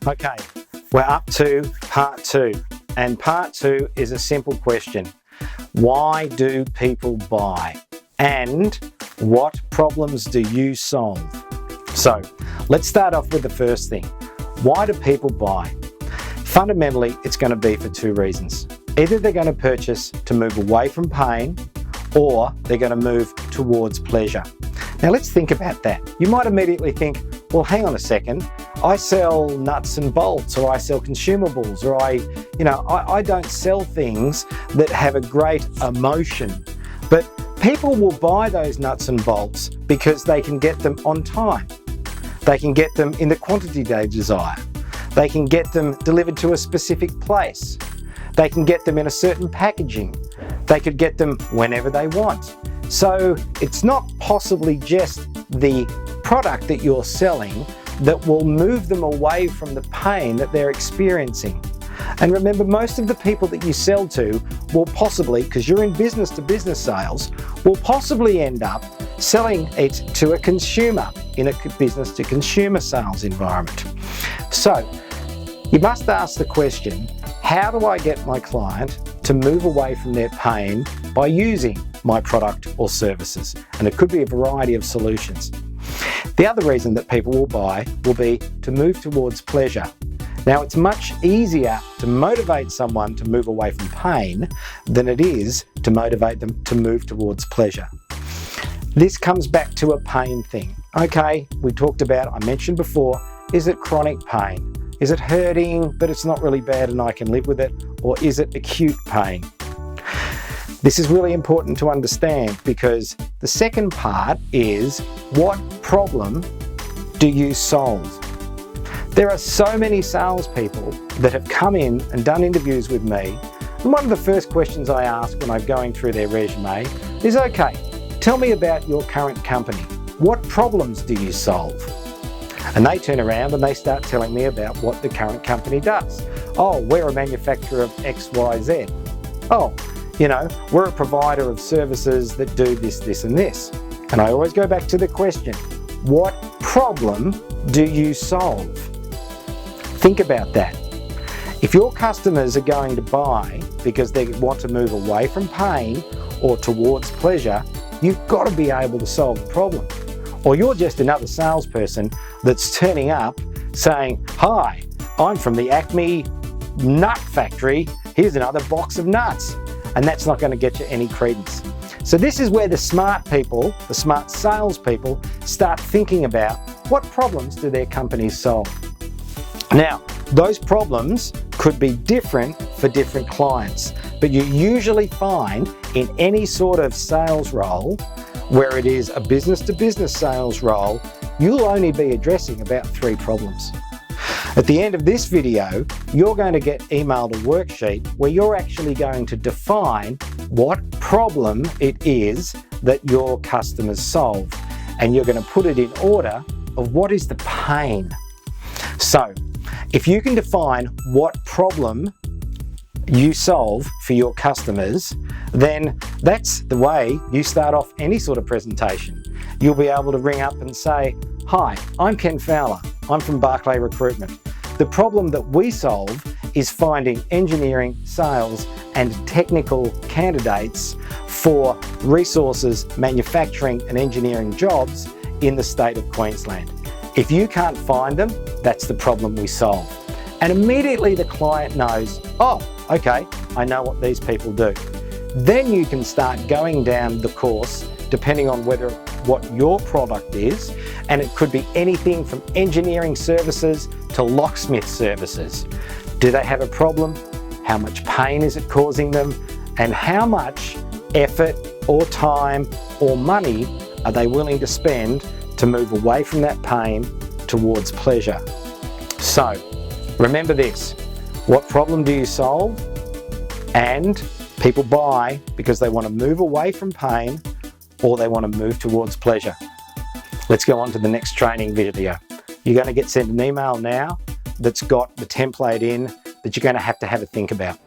Okay, we're up to part 2, and part 2 is a simple question. Why do people buy? And what problems do you solve? So, let's start off with the first thing. Why do people buy? Fundamentally, it's going to be for 2 reasons. Either they're going to purchase to move away from pain, or they're going to move towards pleasure. Now let's think about that. You might immediately think, well, hang on a second. I sell nuts and bolts, or I sell consumables, or I don't sell things that have a great emotion. But people will buy those nuts and bolts because they can get them on time. They can get them in the quantity they desire. They can get them delivered to a specific place. They can get them in a certain packaging. They could get them whenever they want. So it's not possibly just the product that you're selling that will move them away from the pain that they're experiencing. And remember, most of the people that you sell to will possibly, because you're in business to business sales, will possibly end up selling it to a consumer in a business to consumer sales environment. So you must ask the question, how do I get my client to move away from their pain by using my product or services? And it could be a variety of solutions. The other reason that people will buy will be to move towards pleasure. Now, it's much easier to motivate someone to move away from pain than it is to motivate them to move towards pleasure. This comes back to a pain thing. Okay, we talked about, I mentioned before, is it chronic pain? Is it hurting, but it's not really bad and I can live with it? Or is it acute pain? This is really important to understand, because the second part is, what problem do you solve? There are so many salespeople that have come in and done interviews with me, and one of the first questions I ask when I'm going through their resume is, okay, tell me about your current company. What problems do you solve? And they turn around and they start telling me about what the current company does. Oh, we're a manufacturer of XYZ. Oh, we're a provider of services that do this, this, and this. And I always go back to the question, what problem do you solve? Think about that. If your customers are going to buy because they want to move away from pain or towards pleasure, you've got to be able to solve the problem. Or you're just another salesperson that's turning up saying, hi, I'm from the Acme Nut Factory. Here's another box of nuts. And that's not going to get you any credence. So this is where the smart people, the smart salespeople, start thinking about what problems do their companies solve. Now, those problems could be different for different clients, but you usually find in any sort of sales role, where it is a business-to-business sales role, you'll only be addressing about 3 problems. At the end of this video, you're going to get emailed a worksheet where you're actually going to define what problem it is that your customers solve, and you're going to put it in order of what is the pain. So, if you can define what problem you solve for your customers, then that's the way you start off any sort of presentation. You'll be able to ring up and say, hi, I'm Ken Fowler. I'm from Barclay Recruitment. The problem that we solve is finding engineering, sales, and technical candidates for resources, manufacturing, and engineering jobs in the state of Queensland. If you can't find them, that's the problem we solve. And immediately the client knows, oh, okay, I know what these people do. Then you can start going down the course, depending on what your product is, and it could be anything from engineering services to locksmith services. Do they have a problem? How much pain is it causing them? And how much effort or time or money are they willing to spend to move away from that pain towards pleasure? So, remember this, what problem do you solve? And people buy because they want to move away from pain or they want to move towards pleasure. Let's go on to the next training video. You're going to get sent an email now that's got the template in that you're going to have a think about.